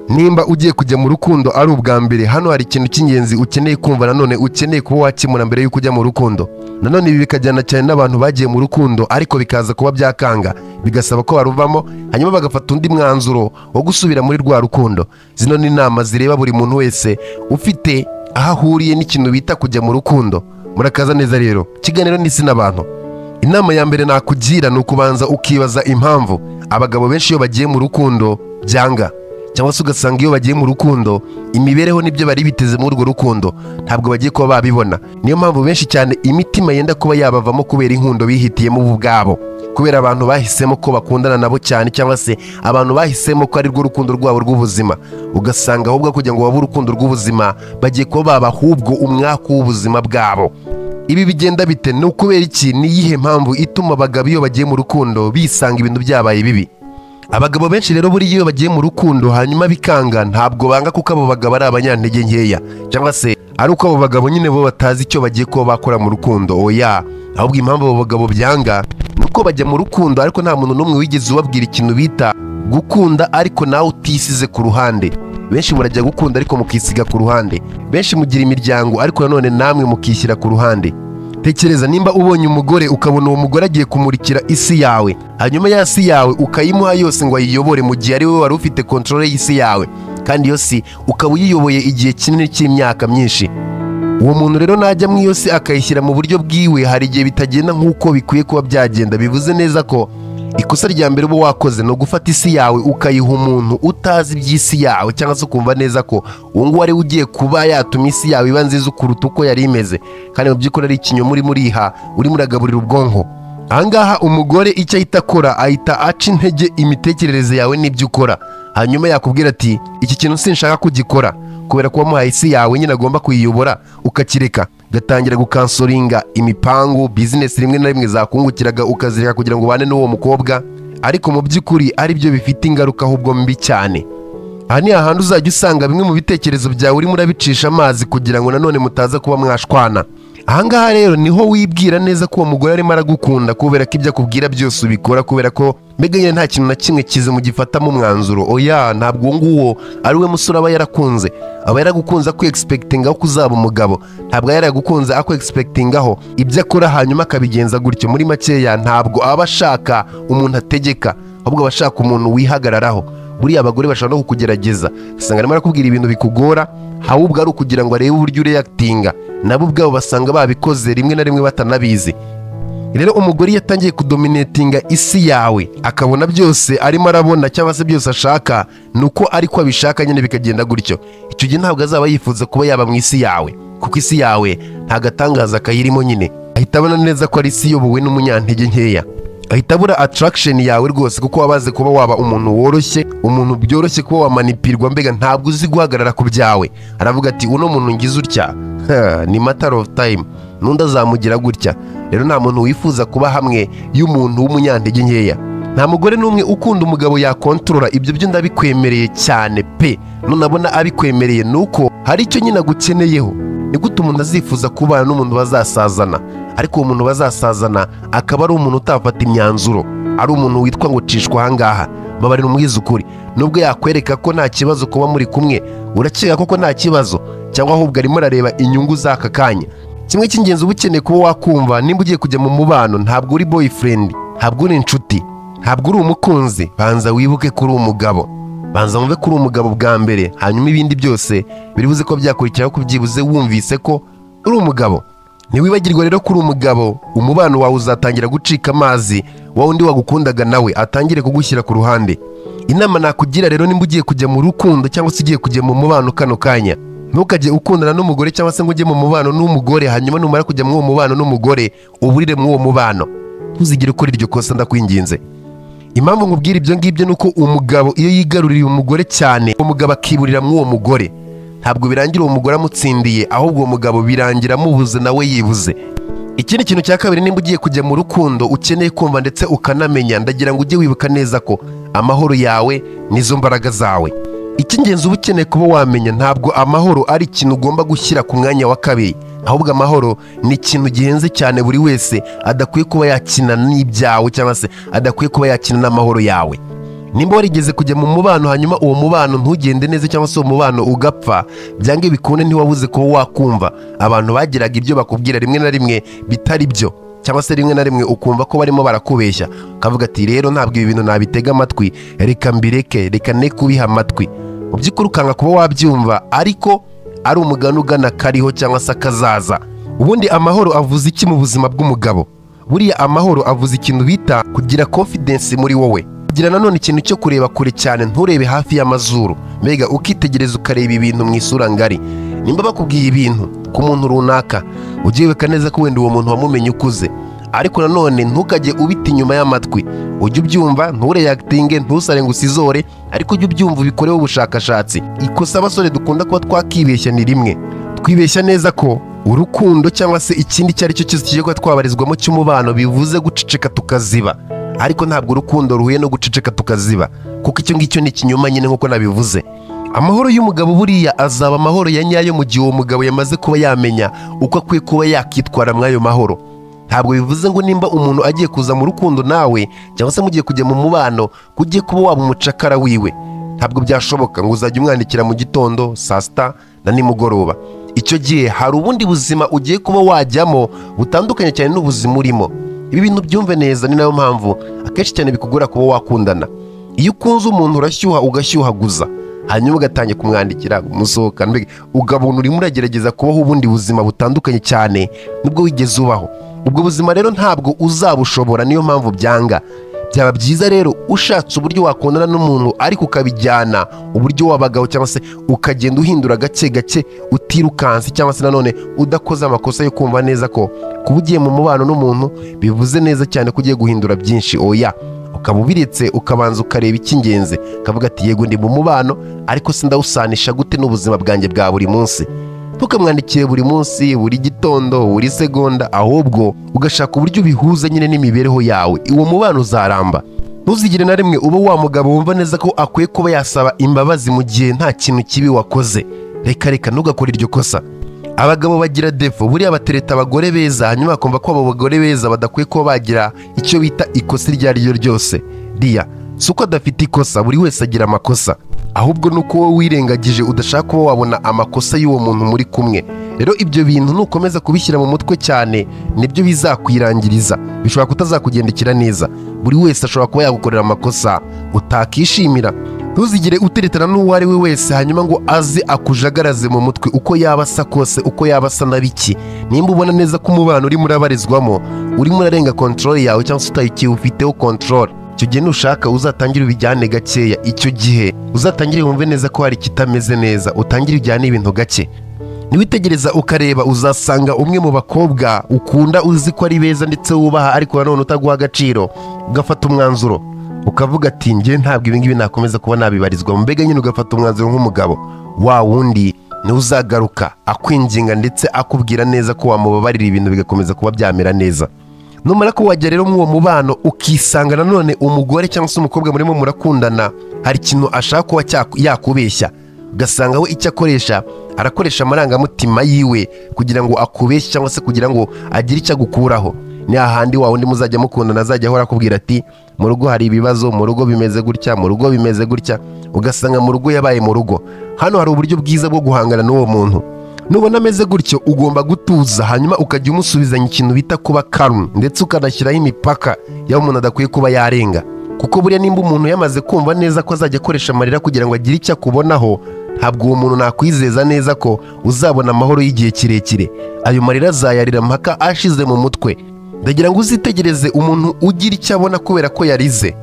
Nimba ugiye kujya mu rukundo ari ubwa mbere, hano hari ikintu cy'ingenzi ukeneye kumva, nanone ukeneye kuba wakimura mbere y'uko ujya mu rukundo. Nanone ibi bikajyana cyane n'abantu bagiye mu rukundo ariko bikaza kuba byakanga, bigasaba ko baruvamo hanyuma bagafata undi mwanzuro wo gusubira muri rwa rukundo. Zino ni inama zireba buri muntu wese ufite aho ahuriye n'ikintu bita kujya mu rukundo. Murakaza neza rero, kiganiro n'isi n'abantu. Inama ya mbere nakugira ni ukubanza ukibaza impamvu abagabo benshi iyo bagiye mu rukundo byanga, cyangwa se ugasanga iyo bagiye mu rukundo imibereho n'ibyo bari biteze muri urwo rukundo ntabwo bagiye kuba babibona. Niyo mpamvu benshi cyane imitima yenda kuba yabavamo kubera inkundo bihitiyemo ubwabo, kubera abantu bahisemo ko bakundana nabo cyane, cyangwa se abantu bahisemo ko ari rwo rukundo rwabo rw'ubuzima. Ugasanga ahubwo kugira ngo babe urukundo rw'ubuzima bagiye kuba baba ahubwo umwaka w'ubuzima bwabo. Ibi bigenda bite? Ni ukubera iki? Ni iyihe mpamvu ituma abagabo iyo bagiye mu rukundo bisanga ibintu byabaye bibi? Abagabo benshi rero buri iyo bagiye mu rukundo hanyuma bikanga, ntabwo banga kuko abo bagabo ari abanyantege nkeya, cyangwa se ari uko abo bagabo nyine bo batazi icyo bagiye kuba bakora mu rukundo. Oya, ahubwo impamvu abo bagabo byanga nuko bajya mu rukundo ariko nta muntu n'umwe wigeze ubabwira ikintu bita gukunda ariko nawe utisize ku ruhande. Benshi murajya gukunda ariko mukisiga ku ruhande. Benshi mugira imiryango ariko nanone namwe mukishyira ku ruhande. Tekereza, nimba ubonye umugore ukabona uwo mugore agiye kumurikira isi yawe, hanyuma ya si yawe ukayimuha yose ngo ayiyobore mu gihe ari wowe wari ufite kontrole y'isi yawe, kandi iyo si ukaba uyiyoboye igihe kinini cy'imyaka myinshi. Uwo muntu rero najya mu iyo si akayishyira mu buryo bwiwe, hari igihe bitagenda nk'uko bikwiye kuba byagenda. Bivuze neza ko ikosa rya mbere uba wakoze ni ugufata isi yawe ukayiha umuntu utazi iby'isi yawe, cyangwa se ukumva neza ko uwo nguwo ari we ugiye kuba yatuma isi yawe iba nziza kuruta uko yari imeze, kandi mu by'ukuri ari ikinyoma urimo uriha, urimo uragaburira ubwonko. Ahangaha umugore icyo ahita akora, ahita aca intege imitekerereze yawe n'ibyo ukora, hanyuma yakubwira ati iki kintu sinshaka kugikora, kubera ko wamuhaye isi yawe nyine agomba kuyiyobora ukakireka. Gatangira gukansoringa imipangu, bizinesi rimwe na rimwe zakungukiraga ukazireka kugira ngo ubane n'uwo mukobwa, ariko mu by'ukuri ari byo bifite ingaruka ahubwo mbi cyane. Aha ni ahantu uzajya usanga bimwe mu bitekerezo byawe urimo urabicisha amazi kugira ngo nanone mutaza kuba mwashwana. Ahangaha rero niho wibwira neza ko uwo mugore arimo aragukunda kubera ko ibyo akubwira byose ubikora, kubera ko mbega nyine nta kintu na kimwe kize mugifatamo umwanzuro. Oya, ntabwo uwo nguwo ari we musore aba yarakunze. Aba yaragukunze ako expectingaho kuzaba umugabo, ntabwo yaragukunze ako expectingaho ibyo akora hanyuma akabigenza gutyo. Muri makeya ntabwo aba ashaka umuntu ategeka, ahubwo aba ashaka umuntu wihagararaho. Buriya abagore bashobora no kukugerageza, usanga arimo arakubwira ibintu bikugora, ahubwo ari ukugira ngo arebe uburyo ureactinga. Nabo ubwabo basanga babikoze rimwe na rimwe batanabizi. Rero umugore iyo atangiye kudominatinga isi yawe akabona byose arimo arabona, cyangwa se byose ashaka nuko ariko abishaka nyine bikagenda gutyo, icyo gihe ntabwo azaba yifuza kuba yaba mu isi yawe, kuko isi yawe nta gatangaza kayirimo. Nyine ahita abona neza ko ari isi iyobowe n'umunyantege nkeya, ahita abura attraction yawe rwose, kuko wabaze kuba waba umuntu woroshye, umuntu byoroshye kuba wamanipirwa, mbega ntabwo uzi guhagarara ku byawe. Aravuga ati uno muntu ngize utya ni matter of time, n'undi azamugira gutya. Rero nta muntu wifuza kuba hamwe y'umuntu w'umunyantege nkeya. Nta mugore n'umwe ukunda umugabo yakontorora. Ibyo byo ndabikwemereye cyane pe. Nunabona abikwemereye nuko hari icyo nyine agukeneyeho. Ni gute umuntu azifuza kubana n'umuntu bazasazana, ariko uwo muntu bazasazana akaba ari umuntu utafata imyanzuro, ari umuntu witwa ngo cishwa ahangaha? Babarira umwiza ukuri, nubwo yakwereka ko nta kibazo kuba muri kumwe, urakeka koko nta kibazo, cyangwa ahubwo arimo arareba inyungu z'aka kanya? Kimwe cy'ingenzi uba ukeneye kuba wakumva nimba ugiye kujya mu mubano, ntabwo uri boyfriend, ntabwo uri inshuti, ntabwo uri umukunzi. Banza wibuke ko uri umugabo, banza wumve ko uri umugabo bwa mbere, hanyuma ibindi byose biribuze ko byakurikiraho kubyibuze wumvise ko uri umugabo. Ntiwibagirwe rero ko uri umugabo, umubano wawe uzatangira gucika amazi, wa undi wagukundaga nawe atangire kugushyira ku ruhande. Inama nakugira rero, nimba ugiye kujya mu rukundo cyangwa se ugiye kujya mu mubano kano kanya, ntukajye ukundana n'umugore cyangwa se ngo ujye mu mubano n'umugore hanyuma numara kujya mu uwo mubano n'umugore uburire mu uwo mubano. Ntuzigire ukora iryo kosa, ndakwinginze. Impamvu nkubwira ibyo ngibyo nuko umugabo iyo yigaruriye umugore cyane, umugabo akiburira mu uwo mugore, ntabwo birangira uwo mugore amutsindiye, ahubwo uwo mugabo birangira amubuze nawe yibuze. Ikindi kintu cya kabiri, nimba ugiye kujya mu rukundo ukeneye kumva ndetse ukanamenya, ndagira ngo ujye wibuka neza ko amahoro yawe nizo mbaraga zawe. Icy'ingenzi uba ukeneye kuba wamenya, ntabwo amahoro ari ikintu ugomba gushyira ku mwanya wa kabiri, ahubwo amahoro ni ikintu gihenze cyane buri wese adakwiye kuba yakina n'ibyawe, cyangwa se adakwiye kuba yakina n'amahoro yawe. nimba warigeze kujya mu mubano hanyuma uwo mubano ntugende neza cyangwa se uwo mubano ugapfa, byange bikunde ntiwabuze kuba wakumva abantu bagiraga ibyo bakubwira rimwe na rimwe bitari byo, cyangwa se rimwe na rimwe ukumva ko barimo barakubeshya, ukavuga ati rero ntabwo ibi bintu nabitega amatwi, reka mbireke, reka ne kubiha amatwi. Mu by'ukuri ukanga kuba wabyumva, ariko ari umugani ugana kariho cyangwa se akazaza. Ubundi amahoro avuze iki mu buzima bw'umugabo? Buriya amahoro avuze ikintu bita kugira confidence muri wowe, kugira nanone ikintu cyo kureba kure cyane, nturebe hafi y'amazuru, mbega ukitegereza ukareba ibintu mu isura ngari. Nimba bakubwiye ibintu ku muntu runaka, ujye weka neza ko wenda uwo muntu wamumenye ukuze, ariko nanone ntukajye ubita inyuma y'amatwi, ujye ubyumva, ntureactinge, ntusare ngo usizore, ariko ujye ubyumva ubikoreho ubushakashatsi. Ikosa abasore dukunda kuba twakibeshya ni rimwe, twibeshya neza ko urukundo cyangwa se ikindi icyo ari cyo cyose kigiye kuba twabarizwamo cy'umubano bivuze guceceka tukaziba, ariko ntabwo urukundo ruhuye no guceceka tukaziba, kuko icyo ngicyo ni ikinyoma nyine nk'uko nabivuze. Amahoro y'umugabo buriya azaba amahoro ya nyayo mu gihe uwo mugabo yamaze kuba yamenya uko akwiye kuba yakitwara muri ayo mahoro. Ntabwo bivuze ngo nimba umuntu agiye kuza mu rukundo nawe cyangwa se mugiye kujya mu mubano kugiye kuba waba umucakara wiwe, ntabwo byashoboka ngo uzajya umwandikira mu gitondo, saa sita na nimugoroba. Icyo gihe hari ubundi buzima ugiye kuba wajyamo butandukanye cyane n'ubuzima urimo. Ibi bintu byumve neza, ni nayo mpamvu akenshi cyane bikugora kuba wakundana. Iyo ukunze umuntu urashyuha ugashyuhaguza, hanyuma ugatangira kumwandikira, umusohokana, mbega ugabona urimo uragerageza kubaho ubundi buzima butandukanye cyane nubwo wigeze ubaho. Ubwo buzima rero ntabwo uzabushobora, niyo mpamvu byanga. Byaba byiza rero ushatse uburyo wakundana n'umuntu ariko ukabijyana uburyo wabagaho, cyangwa se ukagenda uhindura gake gake utirukansi, cyangwa se nanone udakoze amakosa yo kumva neza ko kuba ugiye mu mubano n'umuntu bivuze neza cyane ko ugiye guhindura byinshi. Oya, ukaba ubiretse ukabanza ukareba icy'ingenzi, ukavuga ati yego ndi mu mubano ariko sindawusanisha gute n'ubuzima bwanjye bwa buri munsi. Ntukamwandikire buri munsi, buri gitondo, buri segonda, ahubwo ugashaka uburyo bihuza nyine n'imibereho yawe, uwo mubano uzaramba. Ntuzigire na rimwe uba wa mugabo wumva neza ko akwiye kuba yasaba imbabazi mu gihe nta kintu kibi wakoze. Reka ntugakore iryo kosa. Abagabo bagira defo, buriya batereta abagore beza hanyuma bakumva ko abo bagore beza badakwiye kuba bagira icyo bita ikosa iryo ari ryo ryose. Dia, si uko adafite ikosa, buri wese agira amakosa, ahubwo nuko wowe wirengagije udashaka kuba wabona amakosa y'uwo muntu muri kumwe. Rero ibyo bintu nukomeza kubishyira mu mutwe cyane nibyo bizakwirangiriza, bishobora kutazakugendekera neza. Buri wese ashobora kuba yagukorera amakosa utakishimira. Ntuzigire uteretana n'uwo ari we wese hanyuma ngo aze akujagaraze mu mutwe uko yaba asa kose, uko yaba asa na biki. Nimba ubona neza ko umubano urimo urabarizwamo urimo urarenga control yawe cyangwa se utayikiwufiteho control, icyo gihe nushaka uzatangire ubijyane gakeya. Icyo gihe uzatangire wumve neza ko hari kitameze neza, utangire ujyane ibintu gake. Niwitegereza ukareba uzasanga umwe mu bakobwa ukunda uzi ko ari beza ndetse wubaha, ariko nanone utaguha agaciro, ugafata umwanzuro ukavuga ati njye ntabwo ibi ngibi nakomeza kuba nabibarizwa. Mbega nyine ugafata umwanzuro nk'umugabo wa wundi niwe uzagaruka akwinginga ndetse akubwira neza ko wamubabarira, ibintu bigakomeza kuba byamera neza. Numara ko wajya rero mw'uwo mubano ukisanga nanone umugore cyangwa se umukobwa murimo murakundana hari ikintu ashaka kuba yakubeshya, ugasanga we icyo arakoresha amarangamutima yiwe kugira ngo akubeshye cyangwa se kugira ngo agire icyo agukuraho. Ni ahandi wa wundi muzajya mukundana azajya ahora akubwira ati mu rugo hari ibibazo, mu rugo bimeze gutya, mu rugo bimeze gutya, ugasanga mu rugo yabaye mu rugo. Hano hari uburyo bwiza bwo guhangana n'uwo muntu. Nubona ameze gutyo ugomba gutuza, hanyuma ukajya umusubizanya ikintu bita kuba calm, ndetse ukanashyiraho imipaka y'aho umuntu adakwiye kuba yarenga. Kuko buriya nimba umuntu yamaze kumva neza ko azajya akoresha amarira kugira ngo agire icyo akubonaho, ntabwo uwo muntu nakwizeza neza ko uzabona amahoro y'igihe kirekire. Ayo marira azayarira mpaka ashize mu mutwe. Ndagira ngo uzitegereze umuntu ugira icyo abona kubera ko yarize,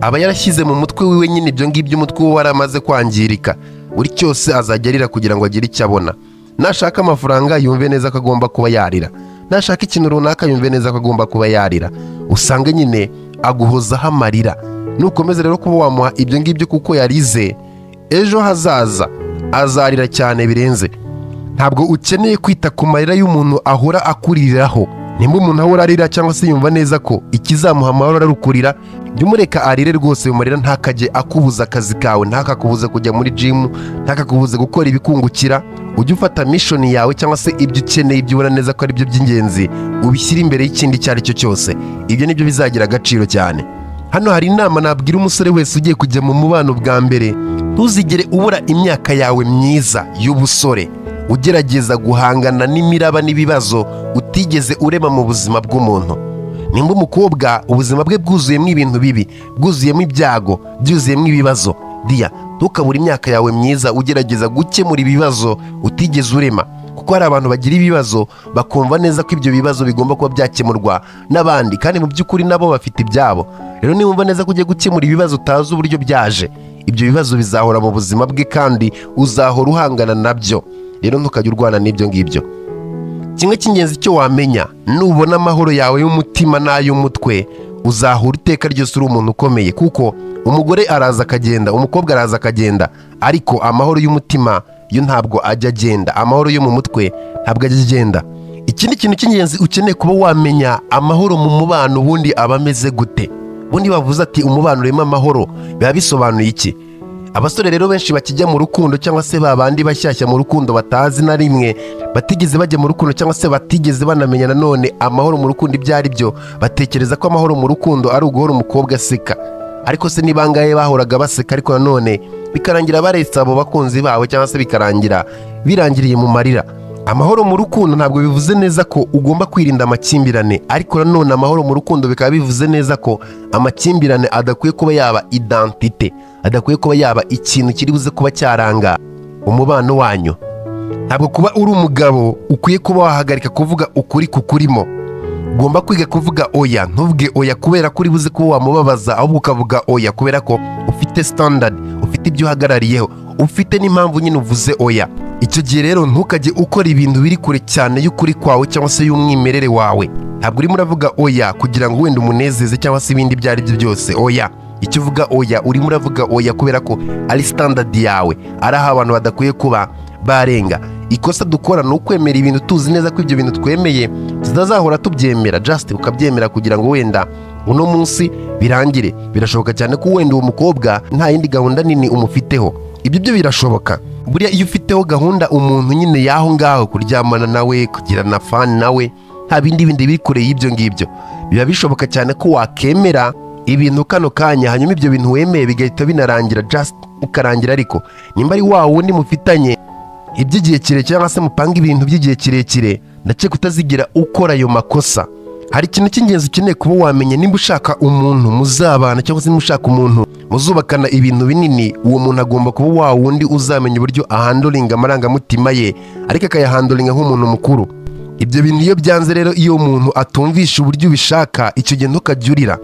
aba yarashyize mu mutwe wiwe nyine ibyo ngibyo umutwe we waramaze kwangirika. Buri cyose azajya arira kugira ngo agire icyo abona. Nashaka amafaranga yumve neza ko agomba kuba yarira, nashaka ikintu runaka yumve neza ko agomba kuba yarira. Usanga nyine aguhozaho amarira. Nukomeza rero kuba wamuha ibyo ngibyo kuko yarize, ejo hazaza azarira cyane birenze. Ntabwo ukeneye kwita ku marira y'umuntu ahora akuriraho. Nimba umuntu ahora arira cyangwa se yumva neza ko ikizamuha amahoro ari ukurira, jya umureka arire rwose. Ayo marira ntakajye akubuza akazi kawe, ntakakubuze kujya muri gym, ntakakubuze gukora ibikungukira. Ujye ufata mission yawe cyangwa se ibyo ukeneye, ibyo ubona neza ko ari byo by'ingenzi, ubishyira imbere y'ikindi icyo ari cyo cyose. Ibyo nibyo bizagira agaciro cyane. Hano hari inama nabwira umusore wese ugiye kujya mu mubano bwa mbere. Ntuzigere ubura imyaka yawe myiza y'ubusore ugerageza guhangana n'imiraba n'ibibazo utigeze urema mu buzima bw'umuntu. Nimba umukobwa ubuzima bwe bwuzuyemo ibintu bibi, bwuzuyemo ibyago, byuzuyemo ibibazo, dia ntukabura imyaka yawe myiza ugerageza gukemura ibibazo utigeze urema, kuko hari abantu bagira ibibazo bakumva neza ko ibyo bibazo bigomba kuba byakemurwa n'abandi, kandi mu by'ukuri nabo bafite ibyabo. Rero niwumva neza ko ugiye gukemura ibibazo utazi uburyo byaje, ibyo bibazo bizahora mu buzima bwe kandi uzahora uhangana nabyo. Rero ntukajya urwana n'ibyo ngibyo. Kimwe cy'ingenzi cyo wamenya, nubona amahoro yawe y'umutima n'ay'umutwe uzahura iteka ryose uri umuntu ukomeye, kuko umugore araza akagenda, umukobwa araza akagenda, ariko amahoro y'umutima yo ntabwo ajya agenda, amahoro yo mu mutwe ntabwo ajya agenda. Ikindi kintu cy'ingenzi ukeneye kuba wamenya, amahoro mu mubano ubundi aba ameze gute? Ubundi bavuze ati umubano urimo amahoro, biba bisobanuye iki? Abasore rero benshi bakijya mu rukundo cyangwa se babandi bashyashya mu rukundo batazi na rimwe, batigeze bajya mu rukundo cyangwa se batigeze banamenya nanone amahoro mu rukundo ibyo ari byo, batekereza ko amahoro mu rukundo ari uguhora umukobwa aseka. Ariko se ni bangahe bahoraga baseka ariko nanone bikarangira baretse abo bakunzi bawe, cyangwa se bikarangira birangiriye mu marira? Amahoro mu rukundo ntabwo bivuze neza ko ugomba kwirinda amakimbirane, ariko nanone amahoro mu rukundo bikaba bivuze neza ko amakimbirane adakwiye kuba yaba identite, adakwiye kuba yaba ikintu kiri buze kuba cyaranga umubano wanyu. Ntabwo kuba uri umugabo ukwiye kuba wahagarika kuvuga ukuri kukurimo. Ugomba kwiga kuvuga oya, ntuvuge oya kubera ko uri buze kuba wamubabaza, ahubwo ukavuga oya kubera ko ufite standard, ufite ibyo uhagarariyeho, ufite n'impamvu nyine uvuze oya. Icyo gihe rero ntukajye ukora ibintu biri kure cyane y'ukuri kwawe cyangwa se y'umwimerere wawe. Ntabwo urimo uravuga oya kugira ngo wenda umunezeze cyangwa se ibindi ibyo ari byo byose, oya. Icyo uvuga oya, urimo uravuga oya kubera ko ari standard yawe, ari aho abantu badakwiye kuba barenga. Ikosa dukora ni ukwemera ibintu tuzi neza ko ibyo bintu twemeye tutazahora tubyemera, just ukabyemera kugira ngo wenda uno munsi birangire. Birashoboka cyane ko wenda uwo mukobwa nta yindi gahunda nini umufiteho, ibyo byo birashoboka. Buriya iyo ufiteho gahunda umuntu nyine yaho ngaho, kuryamana nawe, kugirana fan nawe, nta bindi biri kure y'ibyo ngibyo, biba bishoboka cyane ko wakemera ibintu kano kanya, hanyuma ibyo bintu wemeye bigahita binarangira, just ukarangira. Ariko nimba ari wa wundi mufitanye iby'igihe kirekire cyangwa se mupanga ibintu by'igihe kirekire, ndakeka utazigira ukora ayo makosa. Hari ikintu cy'ingenzi ukeneye kuba wamenye, nimba ushaka umuntu muzabana cyangwa se nimba ushaka umuntu muzubakana ibintu binini, uwo muntu agomba kuba wa wundi uzamenya uburyo ahandolinga amarangamutima ye, ariko akayahandolinga nk'umuntu mukuru. Ibyo bintu iyo byanze rero, iyo umuntu atumvisha uburyo ubishaka, icyo gihe ntukajya urira.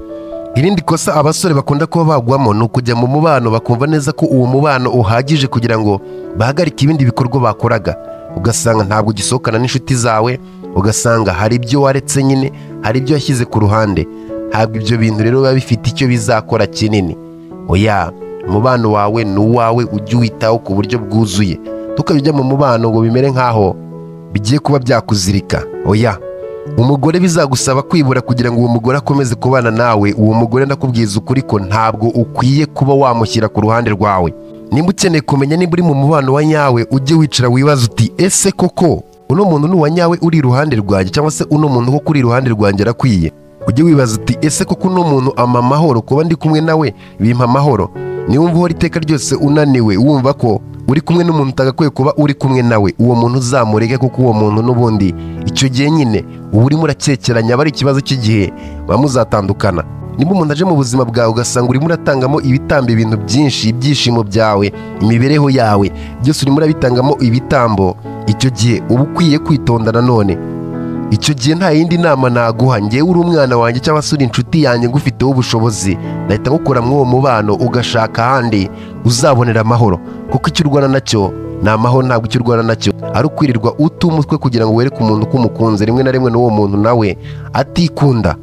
Irindi kosa abasore bakunda kuba bagwamo ni ukujya mu mubano bakumva neza ko uwo mubano uhagije kugira ngo bahagarike ibindi bikorwa bakoraga, ugasanga ntabwo ugisohokana n'inshuti zawe, ugasanga hari ibyo waretse nyine, hari ibyo washyize ku ruhande. Ntabwo ibyo bintu rero biba bifite icyo bizakora kinini. Oya, umubano wawe ni uwawe, ujye uwitaho ku buryo bwuzuye. Tukajya mu mubano ngo bimere nk'aho bigiye kuba byakuzirika. Oya, umugore bizagusaba kwibura kugira ngo uwo mugore akomeze kubana nawe, uwo mugore ndakubwiza ukuri ko ntabwo ukwiye kuba wamushyira ku ruhande rwawe. Nimba ukeneye kumenya nimba uri mu mubano wa nyawe, ujye wicara wibaza uti ese koko uno muntu ni uwa nyawe uri iruhande rwanjye, cyangwa se uno muntu koko uri iruhande rwanjye arakwiye? Ujye wibaza uti ese koko uno muntu ampa amahoro, kuba ndi kumwe nawe bimpa amahoro? Niwumva uhora iteka ryose unaniwe wumva ko uri kumwe n'umuntu utagakwiye kuba uri kumwe nawe, uwo muntu uzamureke, kuko uwo muntu n'ubundi icyo gihe nyine uba urimo urakekeranya, aba ari ikibazo cy'igihe muzatandukana. Nimba umuntu aje mu buzima bwawe ugasanga urimo uratangamo ibitambo ibintu byinshi, ibyishimo byawe, imibereho yawe, byose urimo urabitangamo ibitambo, icyo gihe uba ukwiye kwitonda nanone. Icyo gihe nta yindi nama naguha, ngewe uri umwana wanjye cyangwa se uri inshuti yanjye ngufiteho ubushobozi, nahita ngukura muri uwo mubano ugashaka ahandi uzabonera amahoro, kuko icyo urwana nacyo ni amahoro. Ntabwo icyo urwana nacyo ari ukwirirwa uta umutwe kugira ngo wereke umuntu ko umukunze, rimwe na rimwe n'uwo muntu nawe atikunda.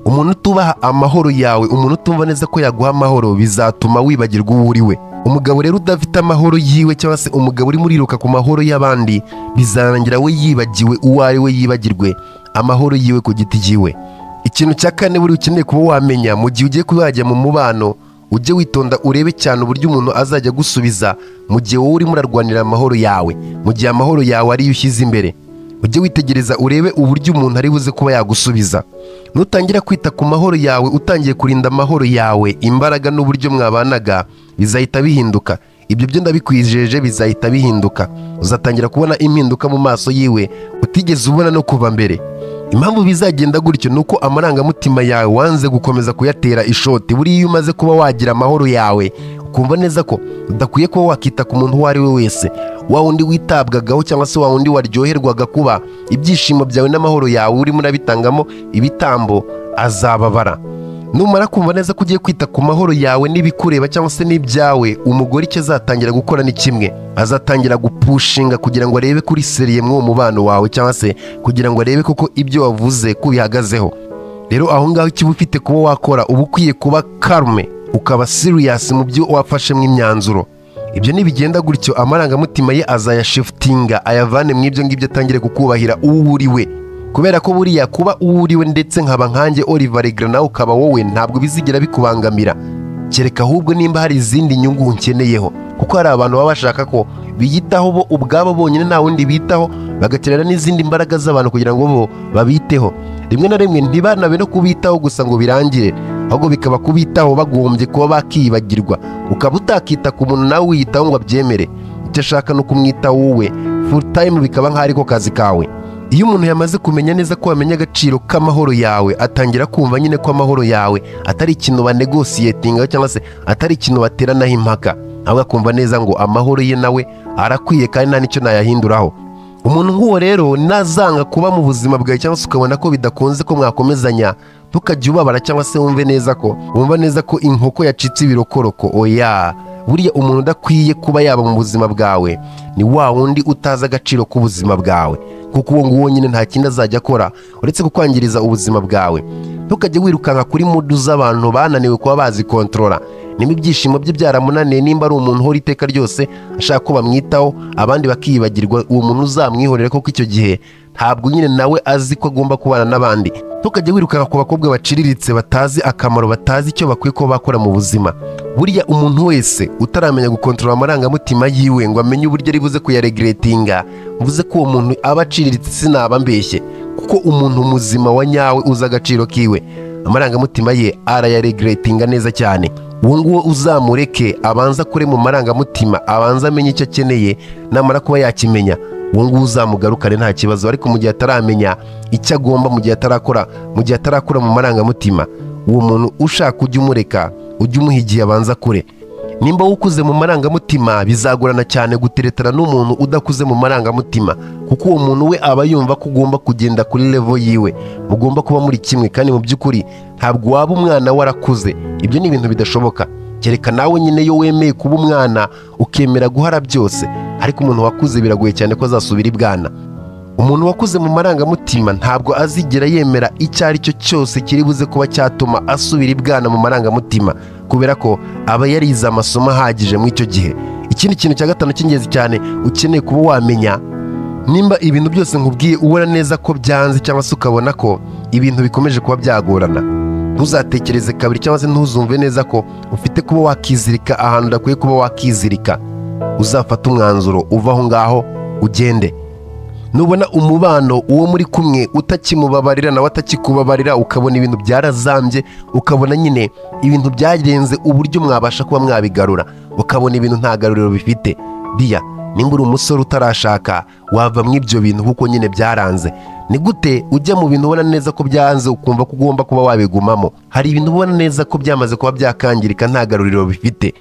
Umuntu utubaha amahoro yawe, umuntu utumva neza ko yaguha amahoro, bizatuma wibagirwa uwo uri we. Umugabo rero udafite amahoro yiwe, cyangwa se umugabo urimo uriruka ku mahoro y'abandi, bizarangira we yibagiwe uwo ari we, yibagirwe amahoro yiwe ku giti cyiwe. Ikintu cya kane buri ukeneye kuba wamenya mu gihe ugiye kuzajya mu mubano, ujye witonda urebe cyane uburyo umuntu azajya gusubiza mu gihe wowe urimo urarwanira amahoro yawe, mu gihe amahoro yawe ariyo ushyize imbere. ujye witegereza urebe uburyo umuntu ari buze kuba yagusubiza. Nutangira kwita ku mahoro yawe utangiye kurinda amahoro yawe, imbaraga n'uburyo mwabanaga bizahita bihinduka. Ibyo byo ndabikwijeje bizahita bihinduka. Uzatangira kubona impinduka mu maso yiwe utigeze ubona no kuva mbere. Impamvu bizagenda gutyo nuko amarangamutima yawe wanze gukomeza kuyatera ishoti. Buriya iyo umaze kuba wagira amahoro yawe ukumva neza ko udakwiye kuba wakita ku muntu uwo ari we wese, wa wundi witabwagaho cyangwa se wa wundi waryoherwaga kuba ibyishimo byawe n'amahoro yawe urimo urabitangamo ibitambo, azababara. Numara kumva neza ko ugiye kwita ku mahoro yawe n'ibikureba cyangwa se n'ibyawe, umugore icyo azatangira gukora ni kimwe, azatangira gupushinga kugira ngo arebe kuri seriye mw'uwo mubano wawe, cyangwa se kugira ngo arebe koko ibyo wavuze ko bihagazeho. Rero aho ngaho icyo uba ufite kuba wakora, uba ukwiye kuba karume, ukaba serious mu byo wafashemo imyanzuro. Ibyo nibigenda gutyo amarangamutima ye azayashifutinga, ayavane mu ibyo ngibyo, atangire kukubahira uwo uri we. Kubera ko buriya kuba uwo uri we ndetse nkaba nkanjye Oliver Legrand nawe ukaba wowe, ntabwo bizigira bikubangamira, kereka ahubwo nimba hari izindi nyungu unkeneyeho. Kuko hari abantu baba bashaka ko biyitaho bo ubwabo bonyine nta wundi bitaho, bagakenera n'izindi mbaraga z'abantu kugira ngo bo babiteho. Rimwe na rimwe ntibanabe no kubitaho gusa ngo birangire, ahubwo bikaba kubitaho bagombye kuba bakiyibagirwa, ukaba utakita ku muntu nawe wiyitaho ngo abyemere. Icyo ashaka no kumwitaho wowe full time, bikaba nk'aho ariko kazi kawe. Iyo umuntu yamaze kumenya neza ko wamenya agaciro k'amahoro yawe, atangira kumva nyine ko amahoro yawe atari ikintu banegosiyetinga cyangwa se atari ikintu bateranaho impaka, ahubwo akumva neza ngo amahoro ye nawe arakwiye kandi nta n'icyo nayahinduraho. Umuntu nk'uwo rero nazanga kuba mu buzima bwawe cyangwa se ukabona ko bidakunze ko mwakomezanya, ntukajye ubabara cyangwa se wumva neza ko inkoko yacitse ibirokoroko. Oya, buriya umuntu udakwiye kuba yaba mu buzima bwawe ni wa wundi utazi agaciro k'ubuzima bwawe, kuko uwo nguwo nyine nta kindi azajya akora uretse kukwangiriza ubuzima bwawe. Ntukajye wirukanka kuri mudu z'abantu bananiwe kuba bazikontorora. Nimba ibyishimo bye byaramunaniye, nimba ari umuntu uhora iteka ryose ashaka ko bamwitaho abandi bakiyibagirwa, uwo muntu uzamwihorere, kuko icyo gihe ntabwo nyine nawe azi ko agomba kubana n'abandi. Ntukajye wirukanka ku bakobwa baciriritse batazi akamaro, batazi icyo bakwiye kuba bakora mu buzima. Buriya umuntu wese utaramenya gukontorora amarangamutima yiwe ngo amenye uburyo ari buze kuyaregretinga, mvuze ko uwo muntu aba aciriritse sinaba mbeshye, kuko umuntu muzima wa nyawe uzi agaciro kiwe amarangamutima ye arayaregretinga neza cyane. Uwo nguwo uzamureke abanza kure mu marangamutima, abanza amenye icyo akeneye, namara kuba yakimenya uwo nguwo uzamugarukane nta kibazo. Ariko mu gihe ataramenya icyo agomba, mu gihe atarakura mu marangamutima, uwo muntu ushaka ujya umureka, ujya umuha igihe abanza kure. Nimba ukuze mu marangamutima, bizagorana cyane guteretana n'umuntu udakuze mu marangamutima, kuko uwo muntu we aba yumva ko ugomba kugenda kuri level yiwe, mugomba kuba muri kimwe, kandi mu by'ukuri ntabwo waba umwana warakuze. Ibyo ni ibintu bidashoboka, kereka nawe nyine yo wemeye kuba umwana ukemera guhara byose. Ariko umuntu wakuze biragoye cyane ko azasubira ibwana. Umuntu wakuze mu marangamutima ntabwo azigera yemera icyo ari cyo cyose kiri buze kuba cyatuma asubira ibwana mu marangamutima, kubera ko aba yarize amasomo ahagije mu icyo gihe. Ikindi kintu cya gatanu cy'ingenzi cyane ukeneye kuba wamenya, nimba ibintu byose nkubwiye ubona neza ko byanze cyangwa se ukabona ko ibintu bikomeje kuba byagorana, ntuzatekereze kabiri cyangwa se ntuzumve neza ko ufite kuba wakizirika ahantu udakwiye kuba wakizirika. Uzafata umwanzuro uva aho ngaho ugende. Nubona umubano uwo muri kumwe utakimubabarira nawe atakikubabarira, ukabona ibintu byarazambye, ukabona nyine ibintu byarenze uburyo mwabasha kuba mwabigarura, ukabona ibintu nta garuriro bifite, biya nimba uri umusore utarashaka wava mu ibyo bintu kuko nyine byaranze. Ni gute ujya mu bintu ubona neza ko byanze ukumva ko ugomba kuba wabigumamo? Hari ibintu ubona neza ko byamaze kuba byakangirika nta garuriro bifite.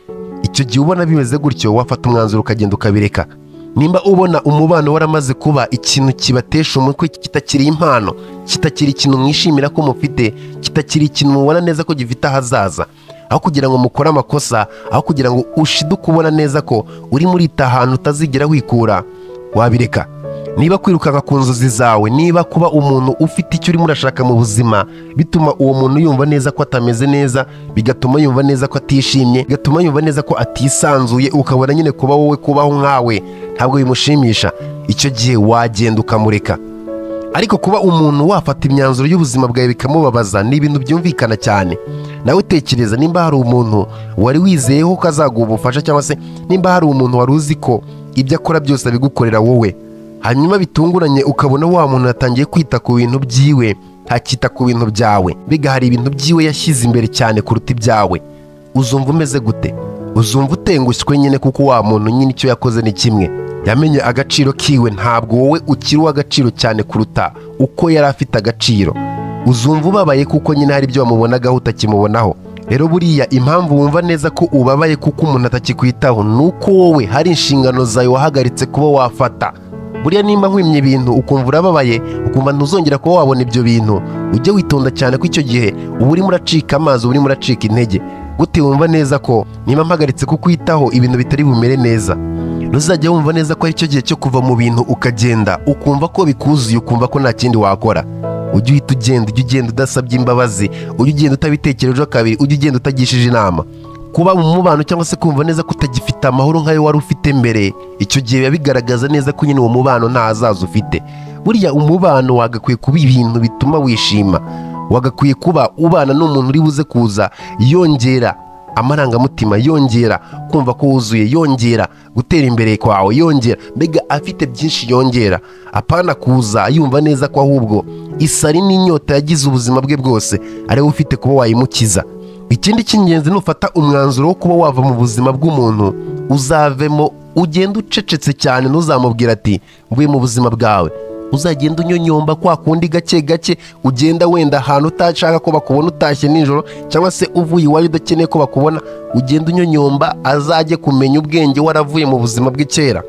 Icyo gihe ubona bimeze gutyo, wafata umwanzuro ukagenda ukabireka. Nimba ubona umubano waramaze kuba ikintu kibatesha umutwe, kitakiri impano, kitakiri ikintu mwishimira ko mufite, kitakiri ikintu mubona neza ko gifite ahazaza, aho kugira ngo mukore amakosa, aho kugira ngo ushiduke ubona neza ko uri muri ahantu utazigera wikura, wabireka. Niba kwirukanka ku nzozi zawe, niba kuba umuntu ufite icyo urimo urashaka mu buzima bituma uwo muntu yumva neza ko atameze neza, bigatuma yumva neza ko atishimye, bigatuma yumva neza ko atisanzuye, ukabona nyine kuba wowe kubaho nkawe ntabwo bimushimisha, icyo gihe wagenda ukamureka. Ariko kuba umuntu wafata imyanzuro y'ubuzima bwawe bikamubabaza ni ibintu byumvikana cyane. Nawe tekereza, nimba hari umuntu wari wizeyeho ko azaguha ubufasha, cyangwa se nimba hari umuntu wari uzi ko ibyo akora byose abigukorera wowe, hanyuma bitunguranye ukabona wa muntu yatangiye kwita ku bintu byiwe ntakita ku bintu byawe, mbega hari ibintu byiwe yashyize imbere cyane kuruta ibyawe, uzumva umeze gute? Uzumva utengushywe nyine, kuko wa muntu nyine icyo yakoze ni kimwe, yamenye agaciro kiwe, ntabwo wowe ukiri uw'agaciro cyane kuruta uko yari afite agaciro. Uzumva ubabaye kuko nyine hari ibyo wamubonagaho utakimubonaho. Rero buriya impamvu wumva neza ko ubabaye kuko umuntu atakikwitaho nuko wowe hari inshingano zawe wahagaritse kuba wafata. Buriya nimba nkwimye ibintu ukumva urababaye, ukumva ntuzongera kuba wabona ibyo bintu, ujye witonda cyane ko icyo gihe uba urimo uracika amazi, uba urimo uracika intege. Gute wumva neza ko niba mpagaritse kukwitaho ibintu bitari bumere neza? Ntuzajya wumva neza ko ari cyo gihe cyo kuva mu bintu ukagenda, ukumva ko bikuzuye, ukumva ko nta kindi wakora. Ujye uhita ugenda udasabye imbabazi, ujye ugenda utabitekerejeho kabiri, ujye ugenda utagishije inama. Kuba mu mubano cyangwa se kumva neza ko utagifite amahoro nk'ayo wari ufite mbere, icyo gihe biba bigaragaza neza ko nyine uwo mubano nta hazaza ufite. Buriya umubano wagakwiye kuba ibintu bituma wishima, wagakwiye kuba ubana n'umuntu uri buze kuza yongera amarangamutima, yongera kumva ko wuzuye, yongera gutera imbere kwawe, yongera mbega afite byinshi yongera, apana kuza yumva neza ko ahubwo isari n'inyota yagize ubuzima bwe bwose ari we ufite kuba wayimukiza. Ikindi cy'ingenzi, nufata umwanzuro wo kuba wava mu buzima bw'umuntu, uzavemo ugenda ucecetse cyane, ntuzamubwira ati mvuye mu buzima bwawe. Uzagenda unyonyomba kwa kundi gake gake, ugenda wenda ahantu utashaka ko bakubona utashye nijoro, cyangwa se uvuye iwawe udakeneye ko bakubona, ugenda unyonyomba, azajye kumenya ubwenge waravuye mu buzima bw'ikera.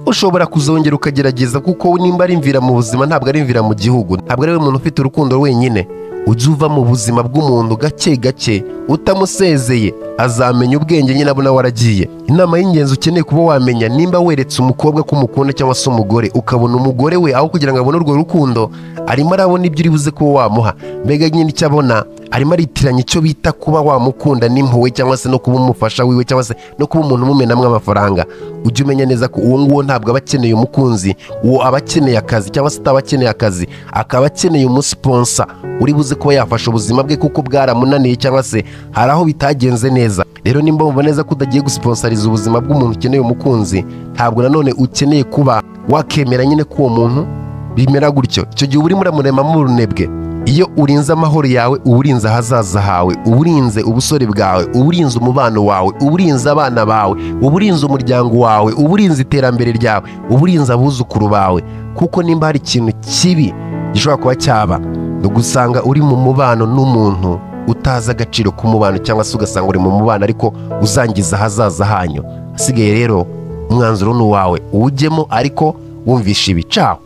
Ushobora kuzongera ukagerageza, kuko nimba ari imvira mu buzima ntabwo ari imvira mu gihugu, ntabwo ari we muntu ufite urukundo wenyine. Ujye uva mu buzima bw'umuntu gake gake, utamusezeye azamenya ubwenge nyine abona waragiye. Inama y'ingenzi ukeneye kuba wamenya, nimba weretse umukobwa ko umukunda cyangwa se umugore, ukabona umugore we aho kugira ngo abone urwo rukundo arimo arabona ibyo uri buze kuba wamuha, mbega nyine icyo abona arimo aritiranya icyo bita kuba wamukunda n'impuhwe, cyangwa se no kuba umufasha wiwe, cyangwa se no kuba umuntu umumenamo amafaranga. Ujye umenya neza ko uwo nguwo ntabwo aba akeneye umukunzi, uwo aba akeneye akazi, cyangwa se ataba akeneye akazi, akaba akeneye umusponsa uri buze kuba yafasha ubuzima bwe kuko bwaramunaniye, cyangwa se hari aho bitagenze neza. Rero nimba wumva neza ko udagiye gusponsoriza ubuzima bw'umuntu ukeneye umukunzi, ntabwo nanone ukeneye kuba wakemera nyine ko uwo muntu bimera gutyo. Icyo gihe uba urimo uramuremamo urunebwe. Iyo urinze amahoro yawe, uba urinze ahazaza hawe, uba urinze ubusore bwawe, uba urinze umubano wawe, uba urinze abana bawe, uba urinze umuryango wawe, uba urinze iterambere ryawe, uba urinze abuzukuru bawe. Kuko nimba hari ikintu kibi gishobora kuba cyaba, ni ugusanga uri mu mubano n'umuntu utazi agaciro k'umubano, cyangwa se ugasanga uri mu mubano ariko uzangiza ahazaza hanyu. Hasigaye rero umwanzuro ni uwawe, uwujyemo ariko wumvisha ibi. Ciao.